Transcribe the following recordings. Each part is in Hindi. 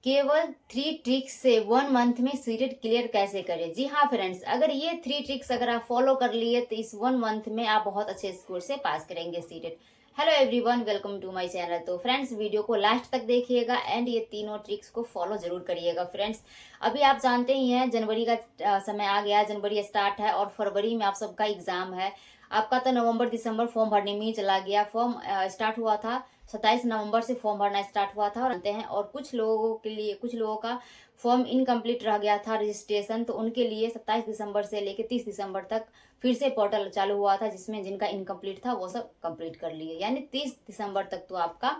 केवल 3 ट्रिक्स से 1 मंथ में सीटेट क्लियर कैसे करें। जी हाँ फ्रेंड्स, अगर ये 3 ट्रिक्स अगर आप फॉलो कर लिए तो इस 1 मंथ में आप बहुत अच्छे स्कोर से पास करेंगे CTET. Hello everyone, welcome to my channel. तो फ्रेंड्स, वीडियो को लास्ट तक देखिएगा एंड ये तीनों ट्रिक्स को फॉलो जरूर करिएगा। फ्रेंड्स, अभी आप जानते ही हैं जनवरी का समय आ गया, जनवरी स्टार्ट है और फरवरी में आप सबका एग्जाम है। आपका तो नवंबर दिसंबर फॉर्म भरने में ही चला गया। फॉर्म स्टार्ट हुआ था 27 नवंबर से फॉर्म भरना स्टार्ट हुआ था और जानते हैं। और कुछ लोगों का फॉर्म इनकम्प्लीट रह गया था रजिस्ट्रेशन, तो उनके लिए 27 दिसंबर से लेकर 30 दिसंबर तक फिर से पोर्टल चालू हुआ था, जिसमें जिनका इनकम्प्लीट था वो सब कंप्लीट कर लिए। यानी 30 दिसंबर तक तो आपका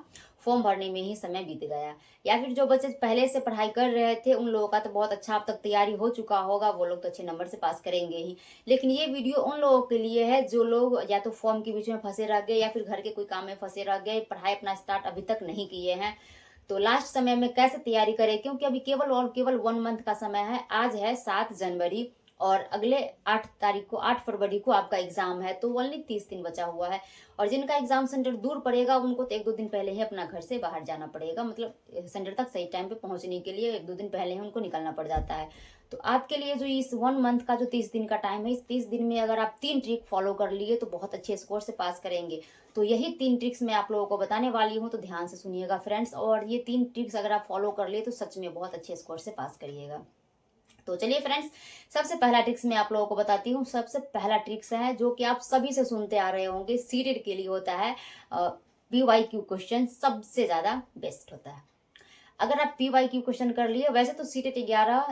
फॉर्म भरने में ही समय बीत गया। या फिर जो बच्चे पहले से पढ़ाई कर रहे थे उन लोगों का तो बहुत अच्छा अब तक तैयारी हो चुका होगा, वो लोग तो अच्छे नंबर से पास करेंगे ही। लेकिन ये वीडियो उन लोगों के लिए है जो लोग या तो फॉर्म के बीच में फंसे रह गए या फिर घर के कोई काम में फंसे रह गए, पढ़ाई अपना स्टार्ट अभी तक नहीं किए हैं। तो लास्ट समय में कैसे तैयारी करें, क्योंकि अभी केवल और केवल 1 मंथ का समय है। आज है 7 जनवरी और अगले 8 तारीख को 8 फरवरी को आपका एग्जाम है, तो ओनली 30 दिन बचा हुआ है। और जिनका एग्जाम सेंटर दूर पड़ेगा उनको तो 1-2 दिन पहले ही अपना घर से बाहर जाना पड़ेगा, मतलब सेंटर तक सही टाइम पे पहुंचने के लिए 1-2 दिन पहले ही उनको निकलना पड़ जाता है। तो आपके लिए जो इस 1 मंथ का जो 30 दिन का टाइम है, इस 30 दिन में अगर आप 3 ट्रिक फॉलो कर लिए तो बहुत अच्छे स्कोर से पास करेंगे। तो यही 3 ट्रिक्स मैं आप लोगों को बताने वाली हूँ, तो ध्यान से सुनिएगा फ्रेंड्स। और ये 3 ट्रिक्स अगर आप फॉलो कर लिए तो सच में बहुत अच्छे स्कोर से पास करिएगा। तो चलिए फ्रेंड्स, सबसे पहला ट्रिक्स मैं आप लोगों को बताती हूँ। सबसे पहला ट्रिक्स है जो कि आप सभी से सुनते आ रहे होंगे, सीटेट के लिए होता है। PYQ क्वेश्चन सबसे ज्यादा बेस्ट होता है। अगर आप PYQ क्वेश्चन कर लिए, वैसे तो सीटेट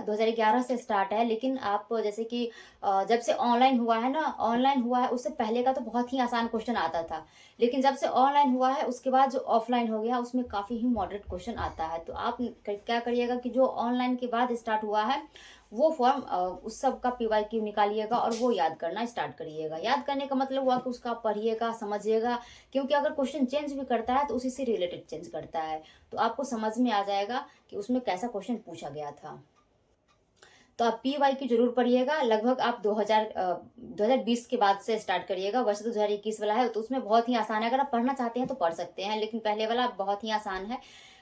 2011 से स्टार्ट है, लेकिन आप जैसे कि जब से ऑनलाइन हुआ है ना, ऑनलाइन हुआ है उससे पहले का तो बहुत ही आसान क्वेश्चन आता था। लेकिन जब से ऑनलाइन हुआ है उसके बाद जो ऑफलाइन हो गया उसमें काफी ही मॉडरेट क्वेश्चन आता है। तो आप क्या करिएगा कि जो ऑनलाइन के बाद स्टार्ट हुआ है वो फॉर्म उस सब का PYQ निकालिएगा और वो याद करना स्टार्ट करिएगा। याद करने का मतलब हुआ कि उसका पढ़िएगा, समझिएगा, क्योंकि अगर क्वेश्चन चेंज भी करता है तो उसी से रिलेटेड चेंज करता है, तो आपको समझ में आ जाएगा कि उसमें कैसा क्वेश्चन पूछा गया था। तो आप PYQ जरूर पढ़िएगा। लगभग आप 2020 के बाद से स्टार्ट करिएगा। वैसे तो 2021 वाला है तो उसमें बहुत ही आसान है, अगर आप पढ़ना चाहते हैं तो पढ़ सकते हैं, लेकिन पहले वाला बहुत ही आसान है।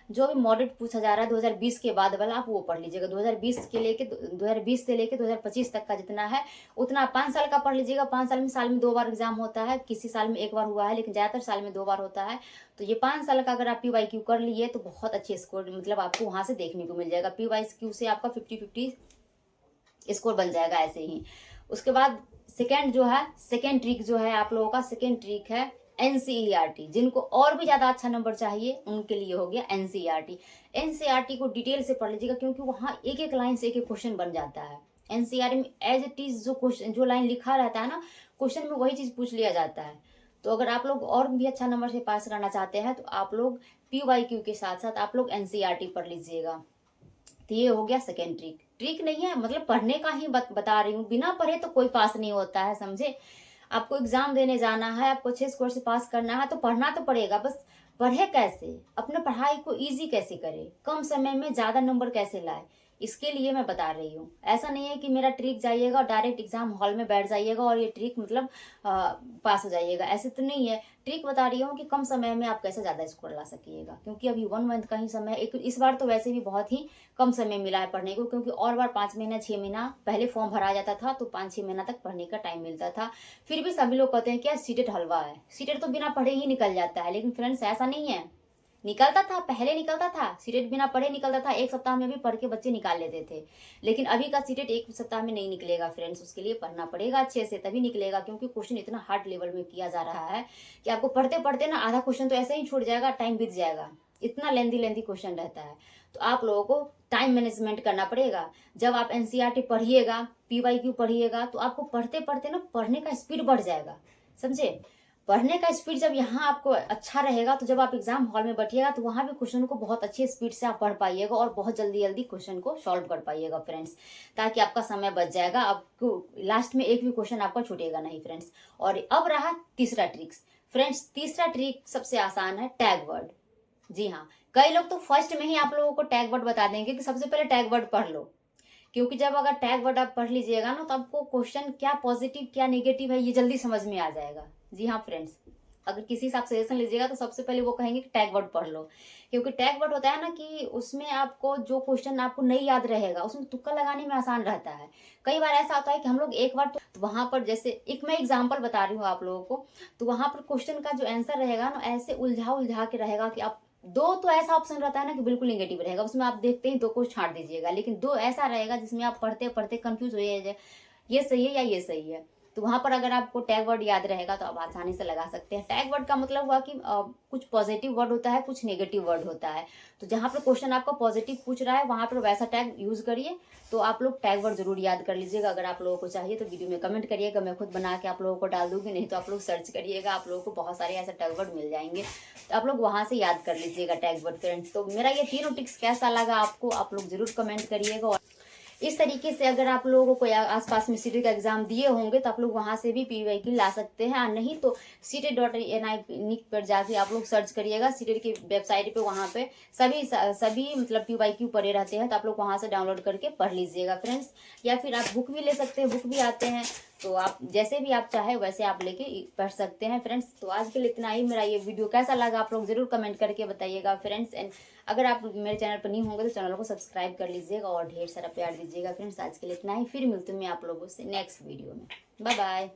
जो भी मॉडरेट पूछा जा रहा है 2020 के बाद वाला आप वो पढ़ लीजिएगा। 2020 से लेके 2025 तक का जितना है उतना 5 साल का पढ़ लीजिएगा। 5 साल में 2 बार एग्जाम होता है, किसी साल में 1 बार हुआ है, लेकिन ज्यादातर साल में 2 बार होता है। तो ये 5 साल का अगर आप PYQ कर लिए तो बहुत अच्छे स्कोर मतलब आपको वहां से देखने को मिल जाएगा। PYQ से आपका 50-50 स्कोर बन जाएगा ऐसे ही। उसके बाद सेकेंड ट्रिक जो है आप लोगों का, सेकेंड ट्रिक है NCERT। जिनको और भी ज्यादा अच्छा नंबर चाहिए उनके लिए हो गया NCERT। NCERT को डिटेल से पढ़ लीजिएगा, क्योंकि वहां एक एक लाइन से एक एक क्वेश्चन बन जाता है। NCERT में एज इट इज जो क्वेश्चन, जो लाइन लिखा रहता है ना क्वेश्चन में, वही चीज पूछ लिया जाता है। तो अगर आप लोग और भी अच्छा नंबर से पास करना चाहते हैं तो आप लोग PYQ के साथ साथ आप लोग NCERT पढ़ लीजिएगा। तो ये हो गया सेकेंड ट्रिक। ट्रिक नहीं है, मतलब पढ़ने का ही बता रही हूँ। बिना पढ़े तो कोई पास नहीं होता है, समझे। आपको एग्जाम देने जाना है, आपको अच्छे स्कोर से पास करना है तो पढ़ना तो पड़ेगा। बस पढ़े कैसे, अपने पढ़ाई को इजी कैसे करे, कम समय में ज्यादा नंबर कैसे लाए, इसके लिए मैं बता रही हूँ। ऐसा नहीं है कि मेरा ट्रिक जाइएगा और डायरेक्ट एग्जाम हॉल में बैठ जाइएगा और ये ट्रिक मतलब पास हो जाइएगा, ऐसे तो नहीं है। ट्रिक बता रही हूँ कि कम समय में आप कैसे ज्यादा स्कोर ला सकिएगा, क्योंकि अभी 1 मंथ का ही समय है। एक इस बार तो वैसे भी बहुत ही कम समय मिला है पढ़ने को, क्योंकि और बार 5 महीना 6 महीना पहले फॉर्म भरा जाता था तो 5-6 महीना तक पढ़ने का टाइम मिलता था। फिर भी सभी लोग कहते हैं क्या सीटेट हलवा है, सीटेट तो बिना पढ़े ही निकल जाता है। लेकिन फ्रेंड्स ऐसा नहीं है, निकलता था, पहले निकलता था सीटेट, बिना पढ़े निकलता था। 1 सप्ताह में भी पढ़ के बच्चे निकाल लेते थे। लेकिन अभी का सीटेट 1 सप्ताह में नहीं निकलेगा फ्रेंड्स, उसके लिए पढ़ना पड़ेगा अच्छे से, तभी निकलेगा। क्योंकि क्वेश्चन इतना हार्ड लेवल में किया जा रहा है कि आपको पढ़ते पढ़ते ना आधा क्वेश्चन तो ऐसे ही छूट जाएगा, टाइम बीत जाएगा, इतना लेंदी क्वेश्चन रहता है। तो आप लोगों को टाइम मैनेजमेंट करना पड़ेगा। जब आप NCERT पढ़िएगा, PYQ पढ़िएगा, तो आपको पढ़ते पढ़ते ना पढ़ने का स्पीड बढ़ जाएगा, समझे। पढ़ने का स्पीड जब यहाँ आपको अच्छा रहेगा तो जब आप एग्जाम हॉल में बैठिएगा तो वहां भी क्वेश्चन को बहुत अच्छे स्पीड से आप पढ़ पाइएगा और बहुत जल्दी जल्दी क्वेश्चन को सॉल्व कर पाइएगा फ्रेंड्स, ताकि आपका समय बच जाएगा, आपको लास्ट में एक भी क्वेश्चन आपका छूटेगा नहीं फ्रेंड्स। और अब रहा तीसरा ट्रिक्स फ्रेंड्स। तीसरा ट्रिक सबसे आसान है, टैग वर्ड। जी हाँ, कई लोग तो फर्स्ट में ही आप लोगों को टैग वर्ड बता देंगे कि सबसे पहले टैग वर्ड पढ़ लो, क्योंकि जब अगर टैग वर्ड आप पढ़ लीजिएगा ना तो आपको क्वेश्चन क्या पॉजिटिव क्या नेगेटिव है ये जल्दी समझ में आ जाएगा। जी हाँ फ्रेंड्स, अगर किसी से आप सजेशन लीजिएगा तो सबसे पहले वो कहेंगे कि टैग वर्ड पढ़ लो, क्योंकि टैग वर्ड होता है ना कि उसमें आपको जो क्वेश्चन आपको नहीं याद रहेगा उसमें तुक्का लगाने में आसान रहता है। कई बार ऐसा होता है कि हम लोग एक बार तो वहां पर, जैसे एक मैं एग्जाम्पल बता रही हूँ आप लोगों को, तो वहां पर क्वेश्चन का जो आंसर रहेगा ना ऐसे उलझा उलझा के रहेगा कि आप दो तो ऐसा ऑप्शन रहता है ना कि बिल्कुल नेगेटिव रहेगा, उसमें आप देखते ही दो को छांट दीजिएगा, लेकिन दो ऐसा रहेगा जिसमें आप पढ़ते पढ़ते कंफ्यूज हो जाइए ये सही है या ये सही है। तो वहां पर अगर आपको टैग वर्ड याद रहेगा तो आप आसानी से लगा सकते हैं। टैग वर्ड का मतलब हुआ कि कुछ पॉजिटिव वर्ड होता है, कुछ नेगेटिव वर्ड होता है। तो जहां पर क्वेश्चन आपका पॉजिटिव पूछ रहा है वहां पर वैसा टैग यूज करिए। तो आप लोग टैग वर्ड जरूर याद कर लीजिएगा। अगर आप लोगों को चाहिए तो वीडियो में कमेंट करिएगा, मैं खुद बना के आप लोगों को डाल दूंगी, नहीं तो आप लोग सर्च करिएगा, आप लोगों को बहुत सारे ऐसे टैग वर्ड मिल जाएंगे, तो आप लोग वहां से याद कर लीजिएगा टैग वर्ड फ्रेंड्स। तो मेरा ये तीनों टिप्स कैसा लगा आपको, आप लोग जरूर कमेंट करिएगा। इस तरीके से अगर आप लोगों को आसपास में सीटेट का एग्जाम दिए होंगे तो आप लोग वहां से भी पीवाईक्यू ला सकते हैं, और नहीं तो CTET.NI पर जाके आप लोग सर्च करिएगा सीटेट की वेबसाइट पे, वहां पे सभी मतलब पीवाईक्यू पड़े रहते हैं, तो आप लोग वहां से डाउनलोड करके पढ़ लीजिएगा फ्रेंड्स। या फिर आप बुक भी ले सकते हैं, बुक भी आते हैं, तो आप जैसे भी आप चाहे वैसे आप लेके पढ़ सकते हैं फ्रेंड्स। तो आज के लिए इतना ही। मेरा ये वीडियो कैसा लगा आप लोग जरूर कमेंट करके बताइएगा फ्रेंड्स। एंड अगर आप मेरे चैनल पर नहीं होंगे तो चैनल को सब्सक्राइब कर लीजिएगा और ढेर सारा प्यार दीजिएगा फ्रेंड्स। आज के लिए इतना ही, फिर मिलती हूँ मैं आप लोगों से नेक्स्ट वीडियो में। Bye bye.